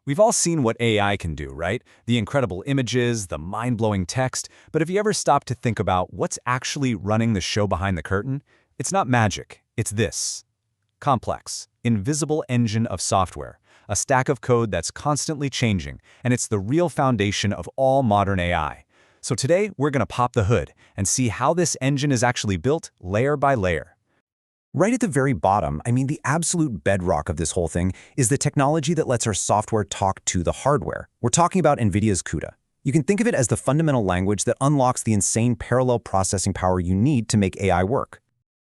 We've all seen what AI can do, right? The incredible images, the mind-blowing text, but have you ever stopped to think about what's actually running the show behind the curtain? It's not magic, it's this. Complex, invisible engine of software, a stack of code that's constantly changing, and it's the real foundation of all modern AI. So today, we're going to pop the hood and see how this engine is actually built layer by layer. Right at the very bottom, the absolute bedrock of this whole thing is the technology that lets our software talk to the hardware. We're talking about NVIDIA's CUDA. You can think of it as the fundamental language that unlocks the insane parallel processing power you need to make AI work.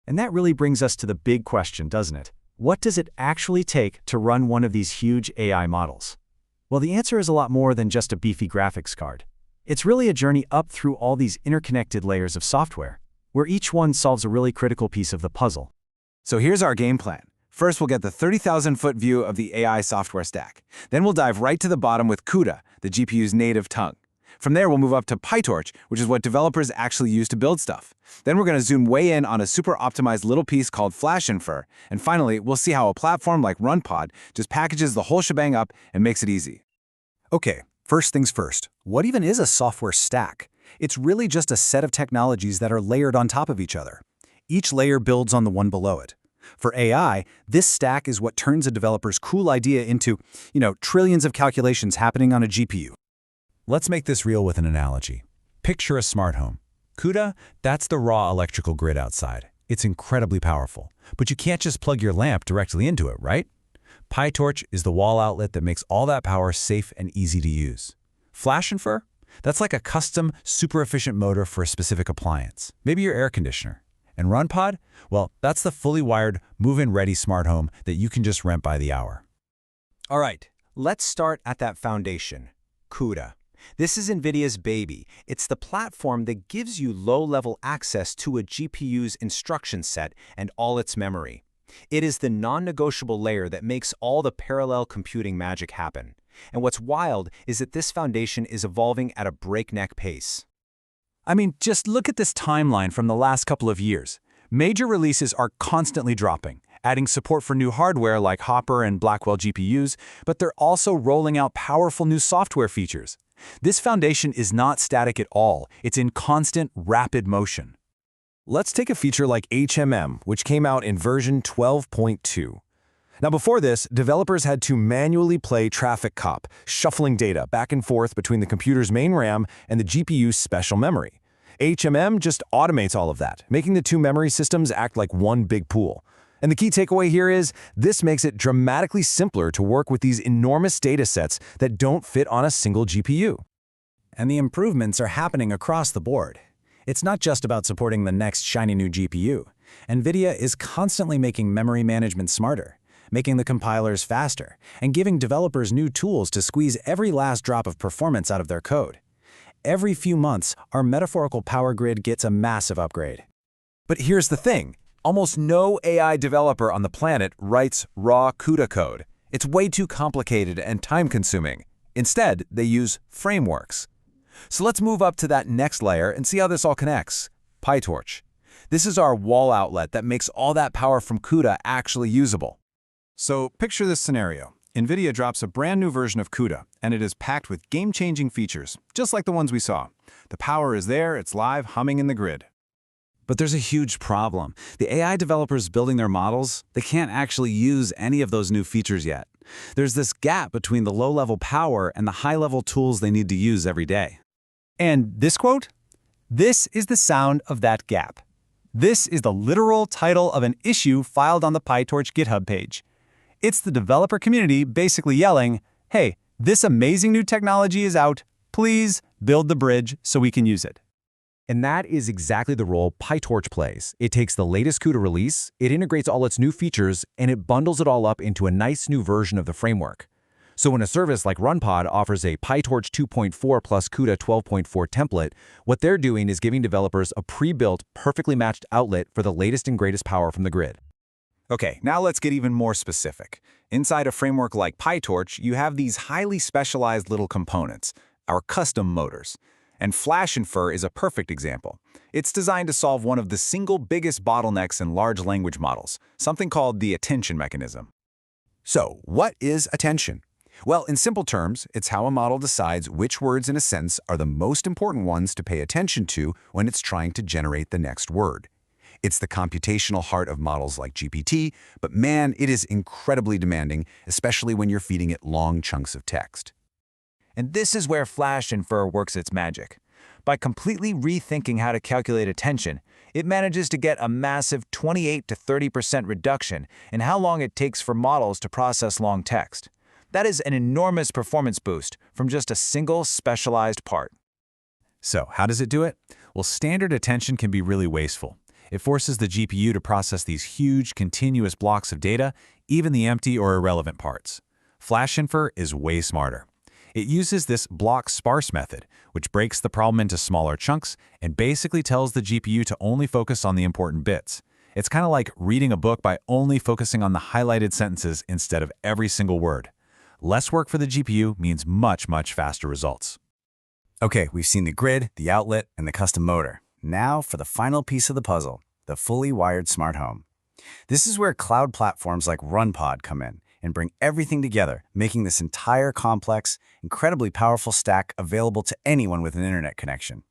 And that really brings us to the big question, doesn't it? What does it actually take to run one of these huge AI models? Well, the answer is a lot more than just a beefy graphics card. It's really a journey up through all these interconnected layers of software, where each one solves a really critical piece of the puzzle. So here's our game plan. First, we'll get the 30,000-foot view of the AI software stack. Then we'll dive right to the bottom with CUDA, the GPU's native tongue. From there, we'll move up to PyTorch, which is what developers actually use to build stuff. Then we're going to zoom way in on a super optimized little piece called FlashInfer. And finally, we'll see how a platform like RunPod just packages the whole shebang up and makes it easy. Okay, first things first. What even is a software stack? It's really just a set of technologies that are layered on top of each other. Each layer builds on the one below it. For AI, this stack is what turns a developer's cool idea into, trillions of calculations happening on a GPU. Let's make this real with an analogy. Picture a smart home. CUDA, that's the raw electrical grid outside. It's incredibly powerful, but you can't just plug your lamp directly into it, right? PyTorch is the wall outlet that makes all that power safe and easy to use. FlashInfer? That's like a custom, super efficient motor for a specific appliance, maybe your air conditioner. And RunPod? Well, that's the fully wired, move-in ready smart home that you can just rent by the hour. All right, let's start at that foundation, CUDA. This is NVIDIA's baby. It's the platform that gives you low-level access to a GPU's instruction set and all its memory. It is the non-negotiable layer that makes all the parallel computing magic happen. And what's wild is that this foundation is evolving at a breakneck pace. Just look at this timeline from the last couple of years. Major releases are constantly dropping, adding support for new hardware like Hopper and Blackwell GPUs, but they're also rolling out powerful new software features. This foundation is not static at all. It's in constant, rapid motion. Let's take a feature like HMM, which came out in version 12.2. Now before this, developers had to manually play traffic cop, shuffling data back and forth between the computer's main RAM and the GPU's special memory. HMM just automates all of that, making the two memory systems act like one big pool. And the key takeaway here is, this makes it dramatically simpler to work with these enormous data sets that don't fit on a single GPU. And the improvements are happening across the board. It's not just about supporting the next shiny new GPU. NVIDIA is constantly making memory management smarter, making the compilers faster, and giving developers new tools to squeeze every last drop of performance out of their code. Every few months, our metaphorical power grid gets a massive upgrade. But here's the thing. Almost no AI developer on the planet writes raw CUDA code. It's way too complicated and time-consuming. Instead, they use frameworks. So let's move up to that next layer and see how this all connects. PyTorch. This is our wall outlet that makes all that power from CUDA actually usable. So picture this scenario. NVIDIA drops a brand new version of CUDA, and it is packed with game-changing features, just like the ones we saw. The power is there, it's live, humming in the grid. But there's a huge problem. The AI developers building their models, they can't actually use any of those new features yet. There's this gap between the low-level power and the high-level tools they need to use every day. And this quote? This is the sound of that gap. This is the literal title of an issue filed on the PyTorch GitHub page. It's the developer community basically yelling, hey, this amazing new technology is out. Please build the bridge so we can use it. And that is exactly the role PyTorch plays. It takes the latest CUDA release, it integrates all its new features, and it bundles it all up into a nice new version of the framework. So when a service like RunPod offers a PyTorch 2.4 plus CUDA 12.4 template, what they're doing is giving developers a pre-built, perfectly matched outlet for the latest and greatest power from the grid. Okay, now let's get even more specific. Inside a framework like PyTorch, you have these highly specialized little components, our custom motors. And FlashInfer is a perfect example. It's designed to solve one of the single biggest bottlenecks in large language models, something called the attention mechanism. So, what is attention? Well, in simple terms, it's how a model decides which words in a sentence are the most important ones to pay attention to when it's trying to generate the next word. It's the computational heart of models like GPT, but man, it is incredibly demanding, especially when you're feeding it long chunks of text. And this is where Flash Infer works its magic. By completely rethinking how to calculate attention, it manages to get a massive 28 to 30% reduction in how long it takes for models to process long text. That is an enormous performance boost from just a single specialized part. So, how does it do it? Well, standard attention can be really wasteful. It forces the GPU to process these huge, continuous blocks of data, even the empty or irrelevant parts. Flash Infer is way smarter. It uses this block sparse method, which breaks the problem into smaller chunks and basically tells the GPU to only focus on the important bits. It's kind of like reading a book by only focusing on the highlighted sentences instead of every single word. Less work for the GPU means much, much faster results. Okay, we've seen the grid, the outlet, and the custom motor. Now for the final piece of the puzzle, the fully wired smart home. This is where cloud platforms like RunPod come in and bring everything together, making this entire complex, incredibly powerful stack available to anyone with an internet connection.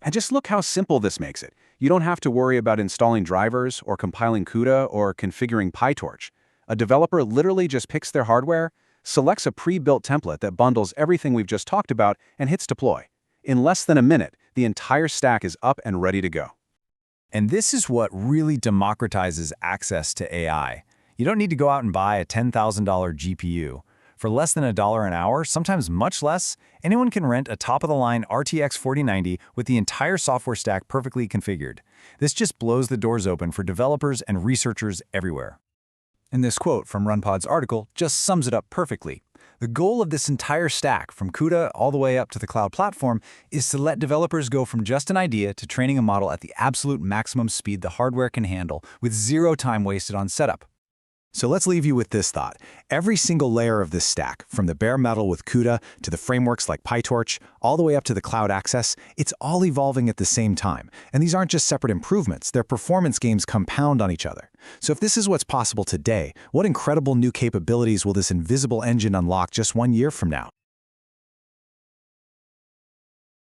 And just look how simple this makes it. You don't have to worry about installing drivers or compiling CUDA or configuring PyTorch. A developer literally just picks their hardware, selects a pre-built template that bundles everything we've just talked about, and hits deploy. In less than a minute, the entire stack is up and ready to go. And this is what really democratizes access to AI. You don't need to go out and buy a $10,000 GPU. For less than $1 an hour, sometimes much less, anyone can rent a top-of-the-line RTX 4090 with the entire software stack perfectly configured. This just blows the doors open for developers and researchers everywhere. And this quote from RunPod's article just sums it up perfectly. The goal of this entire stack, from CUDA all the way up to the cloud platform, is to let developers go from just an idea to training a model at the absolute maximum speed the hardware can handle, with zero time wasted on setup. So let's leave you with this thought. Every single layer of this stack, from the bare metal with CUDA to the frameworks like PyTorch, all the way up to the cloud access, it's all evolving at the same time. And these aren't just separate improvements, their performance gains compound on each other. So if this is what's possible today, what incredible new capabilities will this invisible engine unlock just 1 year from now?